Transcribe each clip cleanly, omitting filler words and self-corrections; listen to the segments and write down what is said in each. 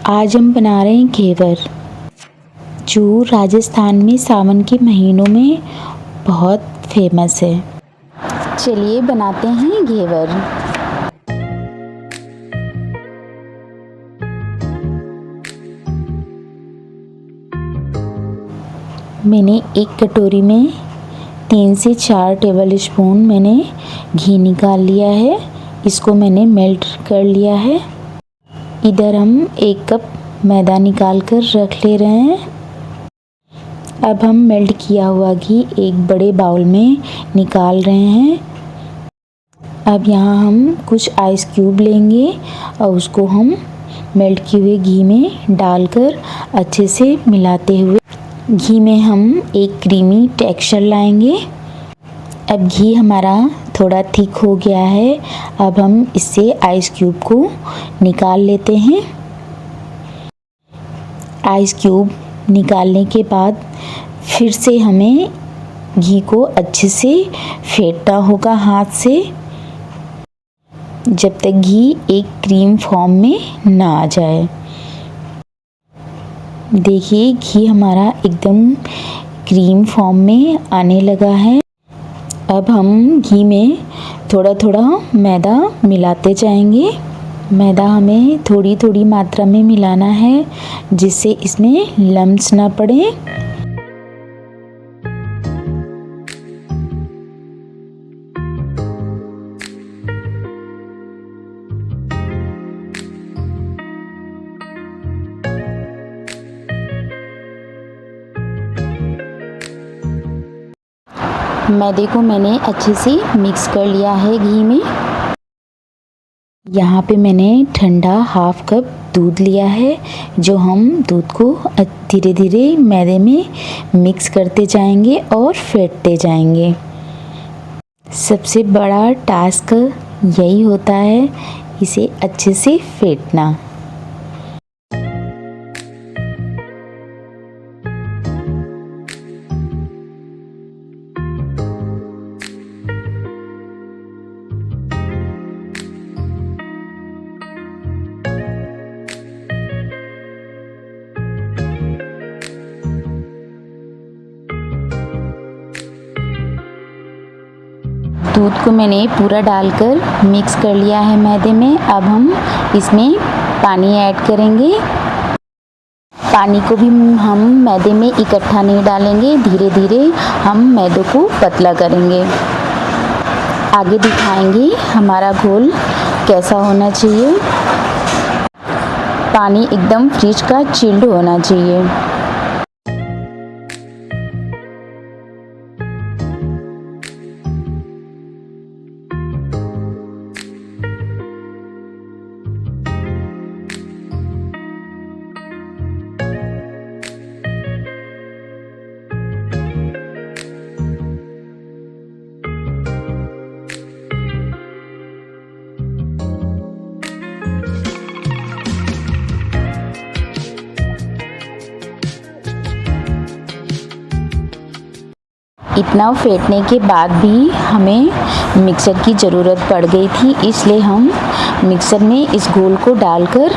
आज हम बना रहे हैं घेवर, जो राजस्थान में सावन के महीनों में बहुत फेमस है। चलिए बनाते हैं घेवर। मैंने एक कटोरी में 3 से 4 टेबल स्पून मैंने घी निकाल लिया है। इसको मैंने मेल्ट कर लिया है। इधर हम 1 कप मैदा निकाल कर रख ले रहे हैं। अब हम मेल्ट किया हुआ घी एक बड़े बाउल में निकाल रहे हैं। अब यहाँ हम कुछ आइस क्यूब लेंगे और उसको हम मेल्ट किए हुए घी में डालकर अच्छे से मिलाते हुए घी में हम एक क्रीमी टेक्सचर लाएंगे। अब घी हमारा थोड़ा थिक हो गया है। अब हम इससे आइस क्यूब को निकाल लेते हैं। आइस क्यूब निकालने के बाद फिर से हमें घी को अच्छे से फेंटना होगा हाथ से, जब तक घी एक क्रीम फॉर्म में ना आ जाए। देखिए घी हमारा एकदम क्रीम फॉर्म में आने लगा है। अब हम घी में थोड़ा थोड़ा मैदा मिलाते जाएंगे। मैदा हमें थोड़ी थोड़ी मात्रा में मिलाना है, जिससे इसमें लम्स ना पड़े। मैदे को मैंने अच्छे से मिक्स कर लिया है घी में। यहाँ पे मैंने ठंडा 1/2 कप दूध लिया है, जो हम दूध को धीरे धीरे मैदे में मिक्स करते जाएंगे और फेंटते जाएंगे। सबसे बड़ा टास्क यही होता है, इसे अच्छे से फेंटना। दूध को मैंने पूरा डालकर मिक्स कर लिया है मैदे में। अब हम इसमें पानी ऐड करेंगे। पानी को भी हम मैदे में इकट्ठा नहीं डालेंगे, धीरे धीरे हम मैदे को पतला करेंगे। आगे दिखाएंगे हमारा घोल कैसा होना चाहिए। पानी एकदम फ्रिज का चिल्ड होना चाहिए। इतना फेंटने के बाद भी हमें मिक्सर की ज़रूरत पड़ गई थी, इसलिए हम मिक्सर में इस घोल को डालकर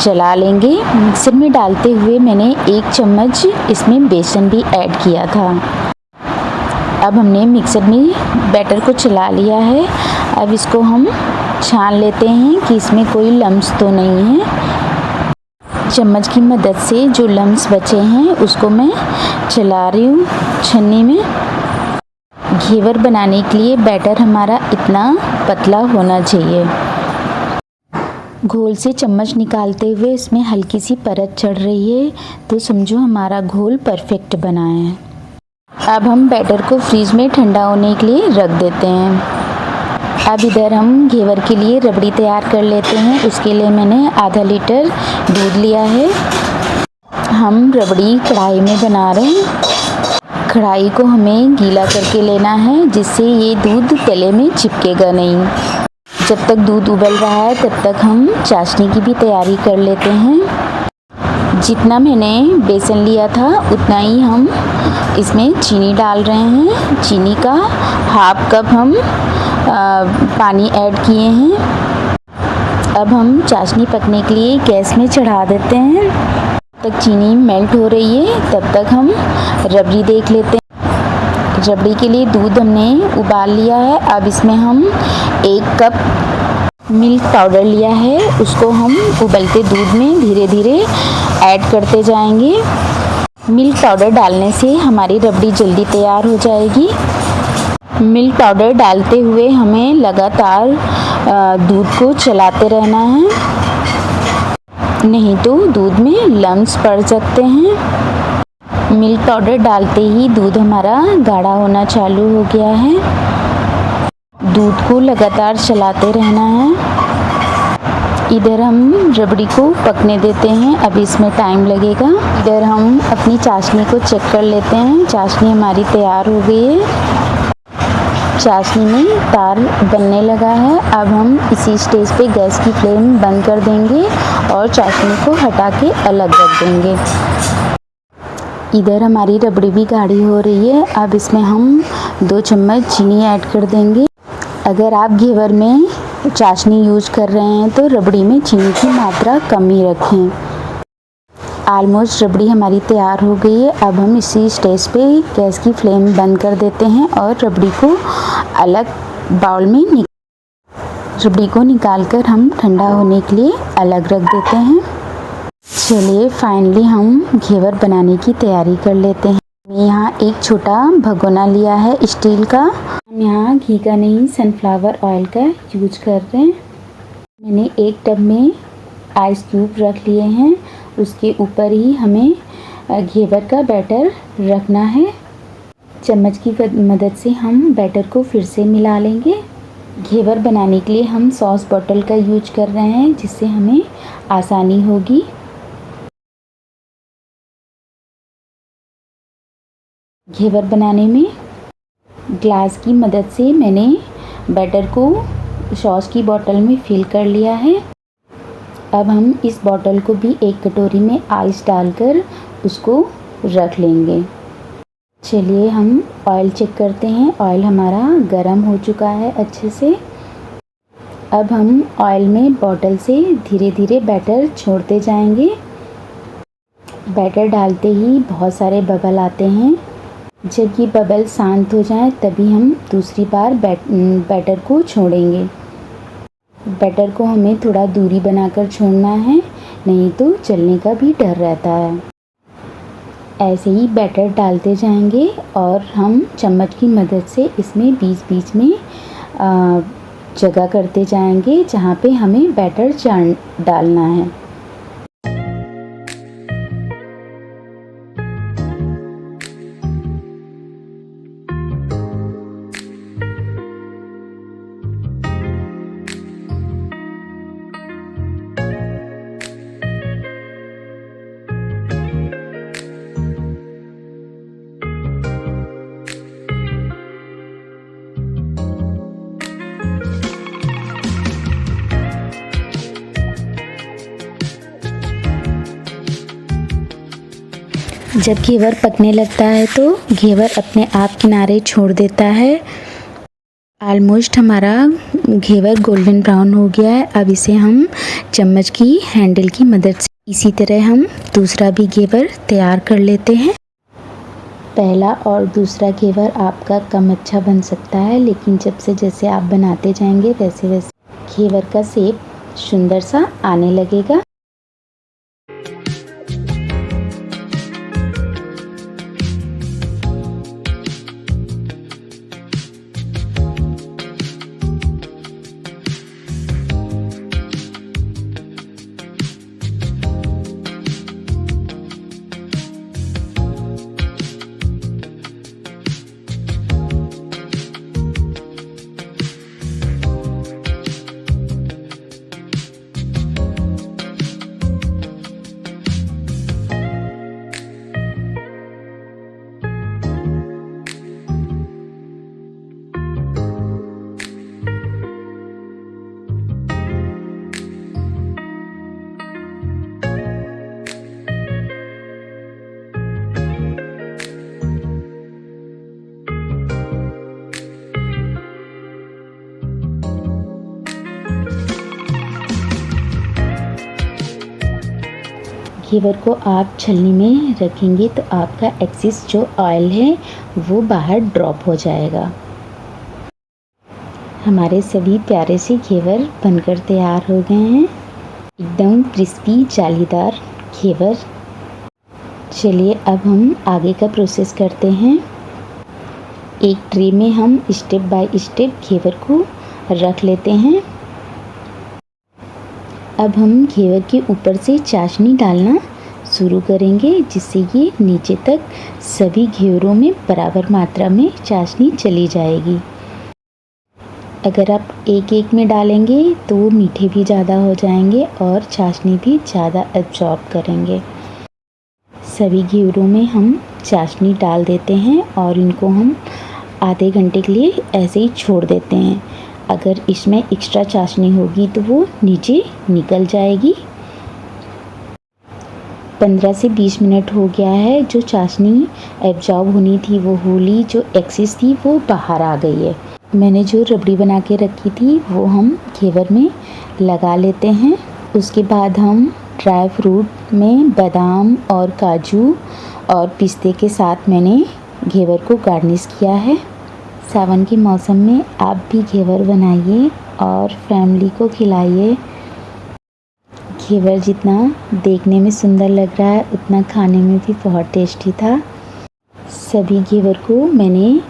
चला लेंगे। मिक्सर में डालते हुए मैंने 1 चम्मच इसमें बेसन भी ऐड किया था। अब हमने मिक्सर में बैटर को चला लिया है। अब इसको हम छान लेते हैं कि इसमें कोई लम्स तो नहीं है। चम्मच की मदद से जो लम्स बचे हैं उसको मैं चला रही हूँ छन्नी में। घेवर बनाने के लिए बैटर हमारा इतना पतला होना चाहिए। घोल से चम्मच निकालते हुए इसमें हल्की सी परत चढ़ रही है, तो समझो हमारा घोल परफेक्ट बना है। अब हम बैटर को फ्रीज में ठंडा होने के लिए रख देते हैं। अब इधर हम घेवर के लिए रबड़ी तैयार कर लेते हैं। उसके लिए मैंने आधा लीटर दूध लिया है। हम रबड़ी कढ़ाई में बना रहे हैं। कढ़ाई को हमें गीला करके लेना है, जिससे ये दूध तले में चिपकेगा नहीं। जब तक दूध उबल रहा है तब तक हम चाशनी की भी तैयारी कर लेते हैं। जितना मैंने बेसन लिया था उतना ही हम इसमें चीनी डाल रहे हैं। चीनी का 1/2 कप हम पानी ऐड किए हैं। अब हम चाशनी पकने के लिए गैस में चढ़ा देते हैं। तब चीनी मेल्ट हो रही है, तब तक हम रबड़ी देख लेते हैं। रबड़ी के लिए दूध हमने उबाल लिया है। अब इसमें हम 1 कप मिल्क पाउडर लिया है, उसको हम उबलते दूध में धीरे धीरे ऐड करते जाएंगे। मिल्क पाउडर डालने से हमारी रबड़ी जल्दी तैयार हो जाएगी। मिल्क पाउडर डालते हुए हमें लगातार दूध को चलाते रहना है, नहीं तो दूध में लम्स पड़ सकते हैं। मिल्क पाउडर डालते ही दूध हमारा गाढ़ा होना चालू हो गया है। दूध को लगातार चलाते रहना है। इधर हम रबड़ी को पकने देते हैं, अभी इसमें टाइम लगेगा। इधर हम अपनी चाशनी को चेक कर लेते हैं। चाशनी हमारी तैयार हो गई है। चाशनी में तार बनने लगा है। अब हम इसी स्टेज पे गैस की फ्लेम बंद कर देंगे और चाशनी को हटा के अलग रख देंगे। इधर हमारी रबड़ी भी गाढ़ी हो रही है। अब इसमें हम 2 चम्मच चीनी ऐड कर देंगे। अगर आप घेवर में चाशनी यूज कर रहे हैं तो रबड़ी में चीनी की मात्रा कम ही रखें। ऑलमोस्ट रबड़ी हमारी तैयार हो गई है। अब हम इसी स्टेज पे गैस की फ्लेम बंद कर देते हैं और रबड़ी को अलग बाउल में रबड़ी को निकाल कर हम ठंडा होने के लिए अलग रख देते हैं। चलिए फाइनली हम घेवर बनाने की तैयारी कर लेते हैं। मैं यहाँ एक छोटा भगोना लिया है स्टील का। हम यहाँ घी का नहीं सनफ्लावर ऑयल का यूज कर रहे हैं। मैंने एक टब में आइस क्यूब रख लिए हैं, उसके ऊपर ही हमें घेवर का बैटर रखना है। चम्मच की मदद से हम बैटर को फिर से मिला लेंगे। घेवर बनाने के लिए हम सॉस बॉटल का यूज कर रहे हैं, जिससे हमें आसानी होगी। घेवर बनाने में ग्लास की मदद से मैंने बैटर को सॉस की बोतल में फिल कर लिया है। अब हम इस बोतल को भी एक कटोरी में आइस डालकर उसको रख लेंगे। चलिए हम ऑयल चेक करते हैं। ऑयल हमारा गर्म हो चुका है अच्छे से। अब हम ऑयल में बोतल से धीरे धीरे बैटर छोड़ते जाएंगे। बैटर डालते ही बहुत सारे बबल आते हैं। जब ये बबल शांत हो जाए तभी हम दूसरी बार बैटर को छोड़ेंगे। बैटर को हमें थोड़ा दूरी बनाकर छोड़ना है, नहीं तो जलने का भी डर रहता है। ऐसे ही बैटर डालते जाएंगे और हम चम्मच की मदद से इसमें बीच बीच में जगह करते जाएंगे जहाँ पे हमें बैटर डालना है। जब घेवर पकने लगता है तो घेवर अपने आप किनारे छोड़ देता है। ऑलमोस्ट हमारा घेवर गोल्डन ब्राउन हो गया है। अब इसे हम चम्मच की हैंडल की मदद से इसी तरह हम दूसरा भी घेवर तैयार कर लेते हैं। पहला और दूसरा घेवर आपका कम अच्छा बन सकता है, लेकिन जब से जैसे आप बनाते जाएंगे वैसे वैसे घेवर का शेप सुंदर सा आने लगेगा। घेवर को आप छलनी में रखेंगे तो आपका एक्सेस जो ऑयल है वो बाहर ड्रॉप हो जाएगा। हमारे सभी प्यारे से घेवर बनकर तैयार हो गए हैं, एकदम क्रिस्पी जालीदार घेवर। चलिए अब हम आगे का प्रोसेस करते हैं। एक ट्रे में हम स्टेप बाय स्टेप घेवर को रख लेते हैं। अब हम घेवर के ऊपर से चाशनी डालना शुरू करेंगे, जिससे ये नीचे तक सभी घेवरों में बराबर मात्रा में चाशनी चली जाएगी। अगर आप एक एक में डालेंगे तो मीठे भी ज़्यादा हो जाएंगे और चाशनी भी ज़्यादा एब्जॉर्ब करेंगे। सभी घेवरों में हम चाशनी डाल देते हैं और इनको हम आधे घंटे के लिए ऐसे ही छोड़ देते हैं। अगर इसमें एक्स्ट्रा चाशनी होगी तो वो नीचे निकल जाएगी। 15 से 20 मिनट हो गया है। जो चाशनी एब्जॉर्ब होनी थी वो हो ली, जो एक्सेस थी वो बाहर आ गई है। मैंने जो रबड़ी बना के रखी थी वो हम घेवर में लगा लेते हैं। उसके बाद हम ड्राई फ्रूट में बादाम और काजू और पिस्ते के साथ मैंने घेवर को गार्निश किया है। सावन के मौसम में आप भी घेवर बनाइए और फैमिली को खिलाइए। घेवर जितना देखने में सुंदर लग रहा है उतना खाने में भी बहुत टेस्टी था। सभी घेवर को मैंने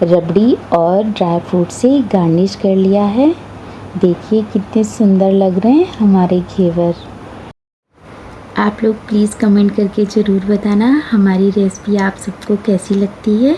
रबड़ी और ड्राई फ्रूट से गार्निश कर लिया है। देखिए कितने सुंदर लग रहे हैं हमारे घेवर। आप लोग प्लीज़ कमेंट करके ज़रूर बताना हमारी रेसिपी आप सबको कैसी लगती है।